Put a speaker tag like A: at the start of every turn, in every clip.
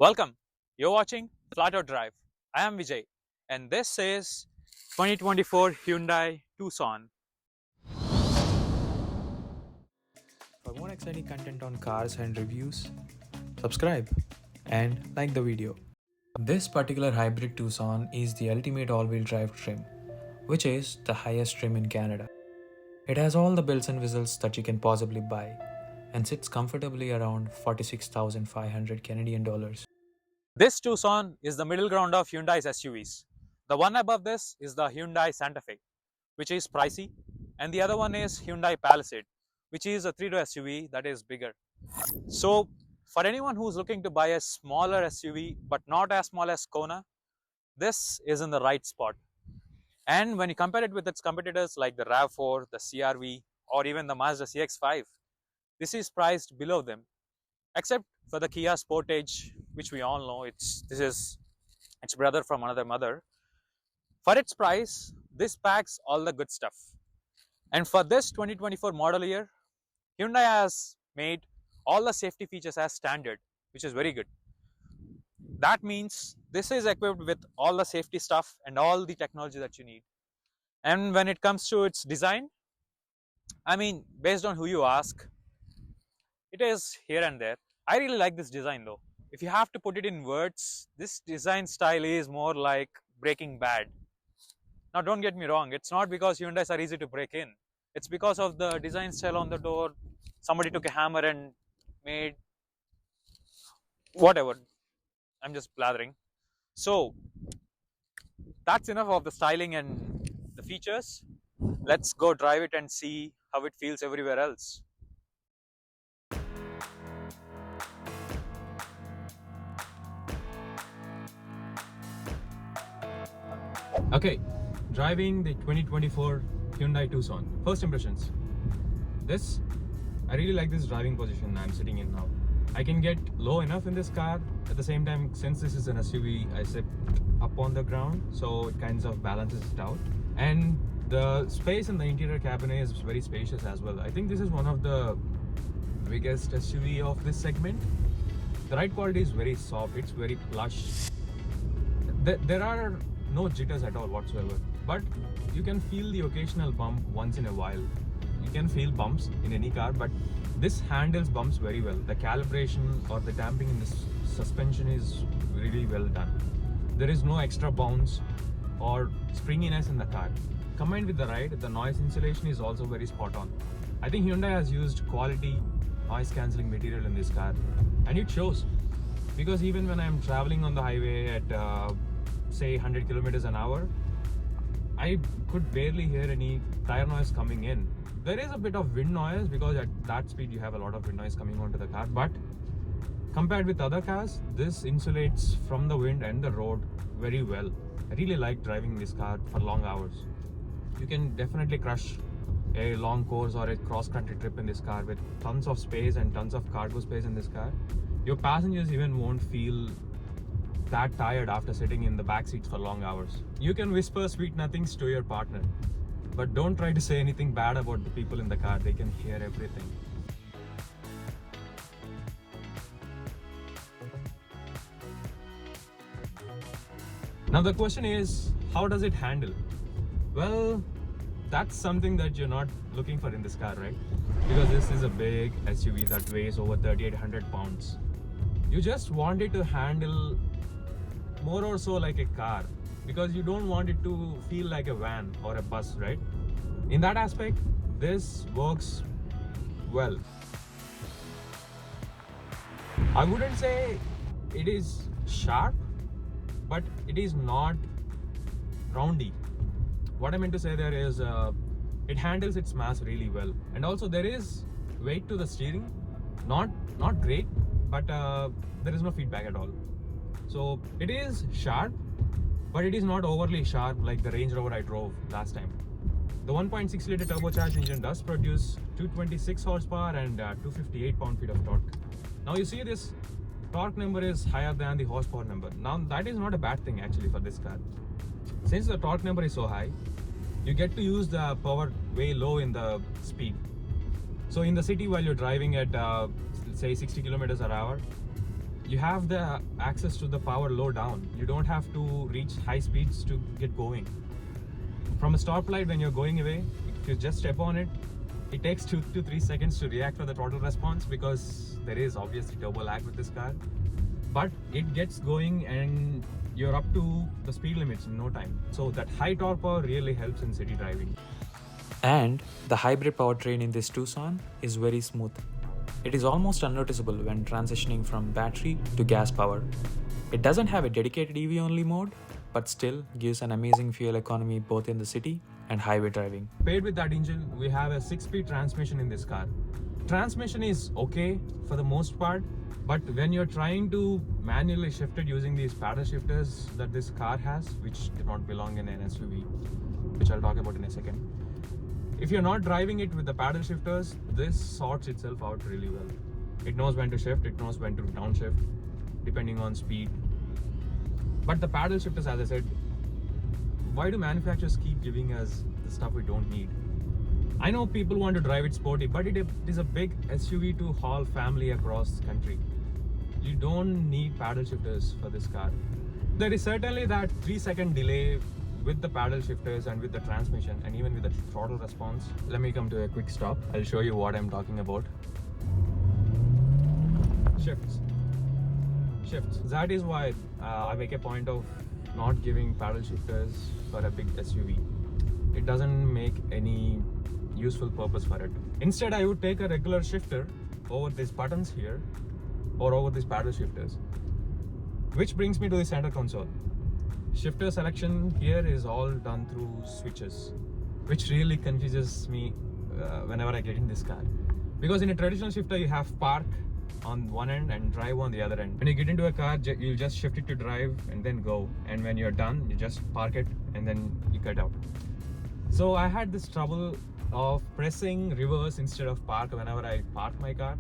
A: Welcome. You're watching Flat Out Drive. I am Vijay, and this is 2024 Hyundai Tucson.
B: For more exciting content on cars and reviews, subscribe and like the video. This particular hybrid Tucson is the ultimate all-wheel drive trim, which is the highest trim in Canada. It has all the bells and whistles that you can possibly buy and sits comfortably around 46,500 Canadian dollars.
A: This Tucson is the middle ground of Hyundai's SUVs. The one above this is the Hyundai Santa Fe, which is pricey, and the other one is Hyundai Palisade, which is a three-door SUV that is bigger. So, for anyone who's looking to buy a smaller SUV but not as small as Kona, this is in the right spot. And when you compare it with its competitors like the RAV4, the CRV, or even the Mazda CX-5, this is priced below them, except for the Kia Sportage, which we all know this is its brother from another mother. For its price, this packs all the good stuff. And for this 2024 model year, Hyundai has made all the safety features as standard, which is very good. That means this is equipped with all the safety stuff and all the technology that you need. And when it comes to its design, I mean, based on who you ask, it is here and there. I really like this design though. If you have to put it in words, this design style is more like Breaking Bad. Now don't get me wrong, it's not because Hyundais are easy to break in. It's because of the design style on the door. Somebody took a hammer and made whatever. I'm just blathering. So that's enough of the styling and the features. Let's go drive it and see how it feels everywhere else. Okay, driving the 2024 Hyundai Tucson. First impressions. I really like this driving position I'm sitting in now. I can get low enough in this car. At the same time, since this is an SUV, I sit up on the ground, so it kind of balances it out. And the space in the interior cabin is very spacious as well. I think this is one of the biggest SUV of this segment. The ride quality is very soft, it's very plush. There are no jitters at all whatsoever, but you can feel the occasional bump once in a while. You can feel bumps in any car, but this handles bumps very well. The calibration or the damping in this suspension is really well done. There is no extra bounce or springiness in the car. Combined with the ride, the noise insulation is also very spot on. I think Hyundai has used quality noise cancelling material in this car, and it shows, because even when I'm traveling on the highway at say 100 kilometers an hour, I could barely hear any tire noise coming in. There is a bit of wind noise because at that speed you have a lot of wind noise coming onto the car, but compared with other cars, this insulates from the wind and the road very well. I really like driving this car for long hours. You can definitely crush a long course or a cross-country trip in this car with tons of space and tons of cargo space in this car. Your passengers even won't feel that tired after sitting in the back seats for long hours. You can whisper sweet nothings to your partner, but don't try to say anything bad about the people in the car. They can hear everything. Now the question is, how does it handle? Well, that's something that you're not looking for in this car, right? Because this is a big SUV that weighs over 3,800 pounds. You just want it to handle more or so like a car, because you don't want it to feel like a van or a bus, right? In that aspect, this works well. I wouldn't say it is sharp, but it is not roundy. What I meant to say there is it handles its mass really well, and also there is weight to the steering. Not great, but there is no feedback at all. So it is sharp, but it is not overly sharp like the Range Rover I drove last time. The 1.6 liter turbocharged engine does produce 226 horsepower and 258 pound-feet of torque. Now you see this torque number is higher than the horsepower number. Now that is not a bad thing actually for this car. Since the torque number is so high, you get to use the power way low in the speed. So in the city while you're driving at say 60 kilometers per hour, you have the access to the power low down. You don't have to reach high speeds to get going. From a stoplight, when you're going away, if you just step on it, it takes 2 to 3 seconds to react for the throttle response, because there is obviously turbo lag with this car. But it gets going and you're up to the speed limits in no time. So that high torque power really helps in city driving.
B: And the hybrid powertrain in this Tucson is very smooth. It is almost unnoticeable when transitioning from battery to gas power. It doesn't have a dedicated EV only mode, but still gives an amazing fuel economy both in the city and highway driving.
A: Paired with that engine, we have a 6-speed transmission in this car. Transmission is okay for the most part, but when you're trying to manually shift it using these paddle shifters that this car has, which do not belong in an SUV, which I'll talk about in a second. If you're not driving it with the paddle shifters, this sorts itself out really well. It knows when to shift, it knows when to downshift, depending on speed. But the paddle shifters, as I said, why do manufacturers keep giving us the stuff we don't need? I know people want to drive it sporty, but it is a big SUV to haul family across country. You don't need paddle shifters for this car. There is certainly that 3-second delay with the paddle shifters and with the transmission and even with the throttle response. Let me come to a quick stop. I'll show you what I'm talking about. Shifts. That is why I make a point of not giving paddle shifters for a big SUV. It doesn't make any useful purpose for it. Instead, I would take a regular shifter over these buttons here or over these paddle shifters. Which brings me to the center console. Shifter selection here is all done through switches, which really confuses me whenever I get in this car. Because in a traditional shifter, you have park on one end and drive on the other end. When you get into a car, you'll just shift it to drive and then go. And when you're done, you just park it and then you get out. So I had this trouble of pressing reverse instead of park whenever I park my car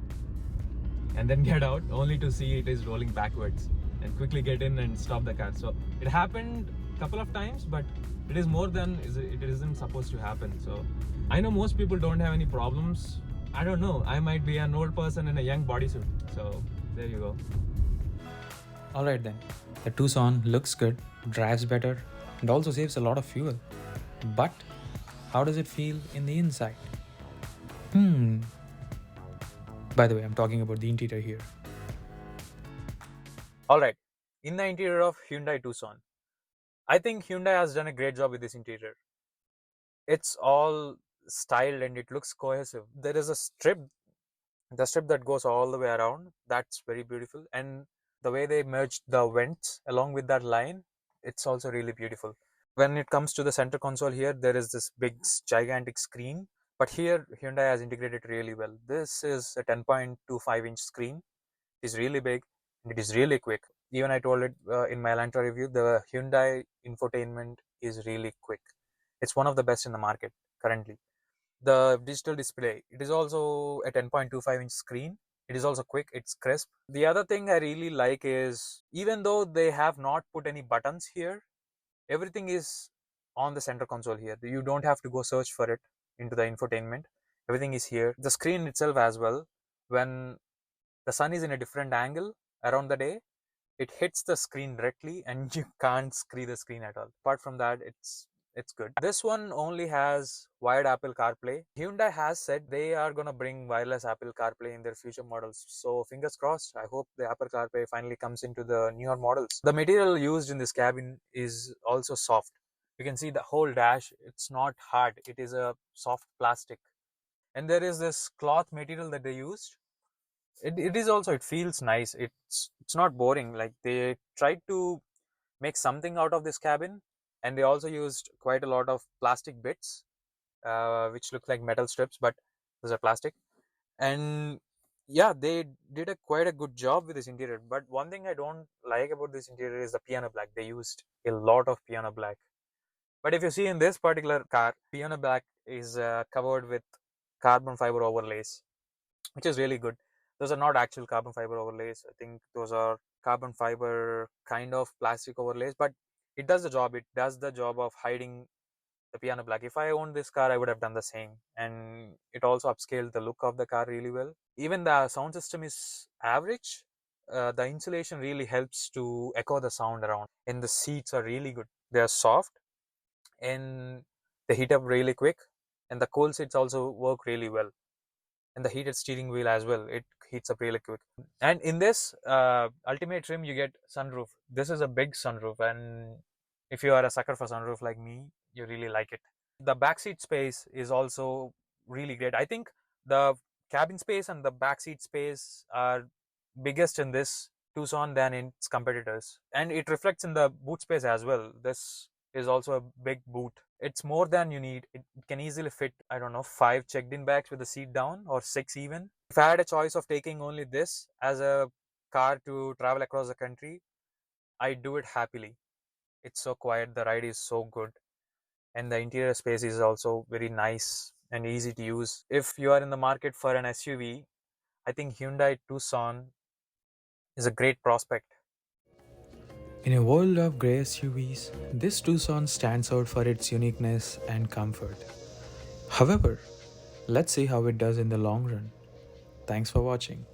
A: and then get out, only to see it is rolling backwards and quickly get in and stop the car. So it happened a couple of times, but it is more than it isn't supposed to happen. So I know most people don't have any problems. I don't know, I might be an old person in a young bodysuit. So there you go.
B: Alright then, the Tucson looks good, drives better, and also saves a lot of fuel. But how does it feel in the inside? By the way, I'm talking about the interior here. Alright, in the interior of Hyundai Tucson, I think Hyundai has done a great job with this interior. It's all styled and it looks cohesive. There is a strip, the strip that goes all the way around. That's very beautiful. And the way they merged the vents along with that line, it's also really beautiful. When it comes to the center console here, there is this big gigantic screen. But here, Hyundai has integrated really well. This is a 10.25-inch screen. It is really big and it is really quick. Even I told it in my Elantra review, the Hyundai infotainment is really quick. It's one of the best in the market currently. The digital display, it is also a 10.25-inch screen. It is also quick, it's crisp. The other thing I really like is, even though they have not put any buttons here, everything is on the center console here. You don't have to go search for it into the infotainment. Everything is here. The screen itself as well, when the sun is in a different angle around the day, it hits the screen directly and you can't screen the screen at all. Apart from that, it's good. This one only has wired Apple CarPlay. Hyundai has said they are gonna bring wireless Apple CarPlay in their future models. So fingers crossed. I hope the Apple CarPlay finally comes into the newer models. The material used in this cabin is also soft. You can see the whole dash. It's not hard. It is a soft plastic. And there is this cloth material that they used. It is also, it feels nice. It's not boring. Like, they tried to make something out of this cabin, and they also used quite a lot of plastic bits which look like metal strips, but those are plastic. And yeah, they did quite a good job with this interior. But one thing I don't like about this interior is the piano black. They used a lot of piano black. But if you see in this particular car, piano black is covered with carbon fiber overlays, which is really good. Those are not actual carbon fiber overlays. I think those are carbon fiber kind of plastic overlays, but it does the job. It does the job of hiding the piano black. If I owned this car, I would have done the same. And it also upscaled the look of the car really well. Even the sound system is average.
C: the insulation really helps to echo the sound around, and the seats are really good. They are soft and they heat up really quick, and the cold seats also work really well, and the heated steering wheel as well, it heats up really quick. And in this ultimate trim you get sunroof. This is a big sunroof, and if you are a sucker for sunroof like me, you really like it. The backseat space is also really great. I think the cabin space and the backseat space are biggest in this Tucson than in its competitors, and it reflects in the boot space as well. This is also a big boot. It's more than you need. It can easily fit, I don't know, 5 checked-in bags with the seat down, or 6 even. If I had a choice of taking only this as a car to travel across the country, I do it happily. It's so quiet, the ride is so good, and the interior space is also very nice and easy to use. If you are in the market for an SUV, I think Hyundai Tucson is a great prospect.
B: In a world of grey SUVs, this Tucson stands out for its uniqueness and comfort. However, let's see how it does in the long run. Thanks for watching.